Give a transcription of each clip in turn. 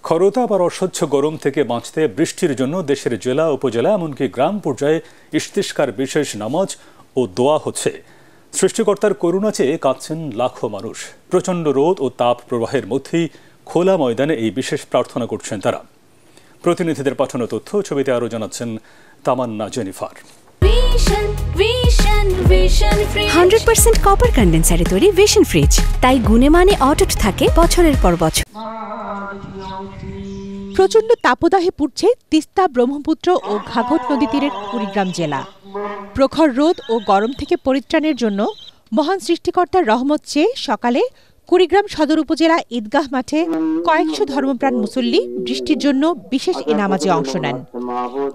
খরতা আবার অসহ্য গরম থেকে বাঁচতে বৃষ্টির জন্য দেশের জেলা উপজেলা এমনকি গ্রাম পর্যায়ে ইস্তিসকার বিশেষ নামাজ ও দোয়া হচ্ছে। সৃষ্টিকর্তার করুণা চেয়ে কাঁদছেন লাখো মানুষ। প্রচণ্ড রোদ ও তাপ প্রবাহের মধ্যেই খোলা ময়দানে এই বিশেষ প্রার্থনা করছেন তারা। প্রতিনিধিদের পাঠানো তথ্য ছবিতে আরও জানাচ্ছেন তামান্না জেনিফার। 100% কপার কন্ডেন্সারে তৈরি ভিশন ফ্রিজ, তাই গুণে মানে অটুট থাকে বছরের পর বছর। প্রচণ্ড তাপদাহে পুড়ছে তিস্তা, ব্রহ্মপুত্র ও ঘাঘট নদী তীরের কুড়িগ্রাম জেলা। প্রখর রোদ ও গরম থেকে পরিত্রাণের জন্য মহান সৃষ্টিকর্তার রহমত চেয়ে সকালে কুড়িগ্রাম সদর উপজেলা ঈদগাহ মাঠে কয়েকশো ধর্মপ্রাণ মুসল্লি বৃষ্টির জন্য বিশেষ এ নামাজে অংশ নেন।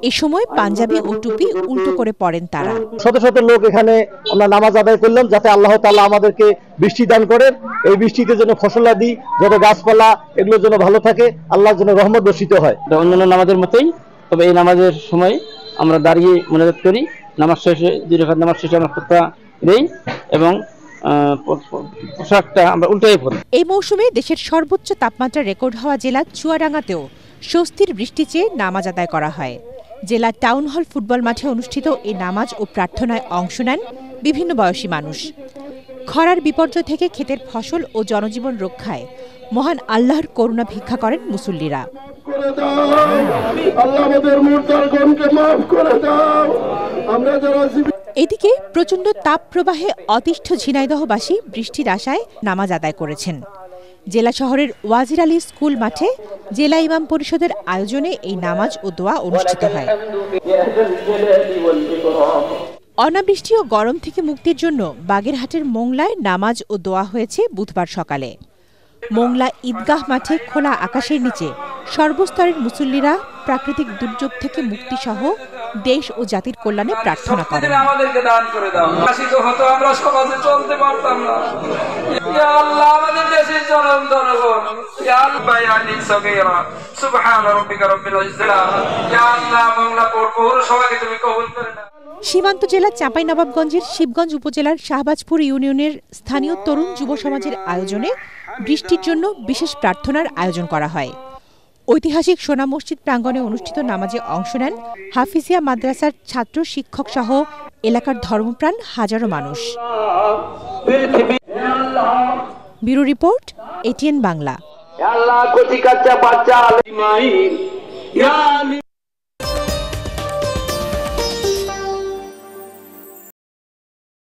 এ সময় পাঞ্জাবি ও টুপি উল্টো করে পড়েন তারা। শত শত লোক এখানে আমরা নামাজ আদায় করলাম যাতে আল্লাহ তাআলা আমাদেরকে বৃষ্টি দান করেন। এই বৃষ্টিতে যেন ফসলাদি, যত গাছপালা এগুলোর জন্য ভালো থাকে, আল্লাহর জন্য রহমত বর্ষিত হয়। অন্যান্য নামাজের মতোই, তবে এই নামাজের সময় আমরা দাঁড়িয়ে মোনাজাত করি। নামাজ শেষে 2 রাকাত নামাজ শেষে আমরা খুতবা দেই এবং পোশাকটা আমরা উল্টাই পড়ি। এই মৌসুমে দেশের সর্বোচ্চ তাপমাত্রা রেকর্ড হওয়া জেলা চুয়াডাঙ্গাতেও স্বস্তির বৃষ্টি চেয়ে নামাজ আদায় করা হয়। জেলা টাউন হল ফুটবল মাঠে অনুষ্ঠিত এই নামাজ ও প্রার্থনায় অংশ নেন বিভিন্ন বয়সী মানুষ। খরার বিপর্যয় থেকে ক্ষেতের ফসল ও জনজীবন রক্ষায় মহান আল্লাহর করুণা ভিক্ষা করেন মুসল্লিরা। এদিকে প্রচণ্ড তাপ প্রবাহে অতিষ্ঠ ঝিনাইদহবাসী বৃষ্টির আশায় নামাজ আদায় করেছেন। জেলা শহরের ওয়াজির আলী স্কুল মাঠে জেলা ইমাম পরিষদের আয়োজনে এই নামাজ ও দোয়া অনুষ্ঠিত হয়। অনাবৃষ্টি ও গরম থেকে মুক্তির জন্য বাগেরহাটের মোংলায় নামাজ ও দোয়া হয়েছে বুধবার সকালে। মোংলা ঈদগাহ মাঠে খোলা আকাশের নিচে সর্বস্তরের মুসল্লিরা প্রাকৃতিক দুর্যোগ থেকে মুক্তি সহ দেশ ও জাতির কল্যাণে প্রার্থনা করেন। আমাদেরকে দান করে দাও। আশিত হতো আমরা সমাজে চলতে পারতাম না। ইয়া আল্লাহ, আমাদের দেশের জনগণ, ইয়া আল্লাহ ইয়ানি সগীরা সুবহান রাব্বিকা রাব্বিল ইজ্জাতি, ইয়া আল্লাহ মোংলা পৌরসভাকে তুমি কবুল করে নাও। সীমান্ত জেলা চাঁপাইনবাবগঞ্জের শিবগঞ্জ উপজেলার শাহবাজপুর ইউনিয়নের স্থানীয় তরুণ যুব সমাজের আয়োজনে বৃষ্টির জন্য বিশেষ প্রার্থনার আয়োজন করা হয়। ঐতিহাসিক সোনা মসজিদ প্রাঙ্গণে অনুষ্ঠিত নামাজে অংশ নেন হাফিজিয়া মাদ্রাসার ছাত্র, শিক্ষক সহ এলাকার ধর্মপ্রাণ হাজারো মানুষ। Bureau report, ATN Bangla.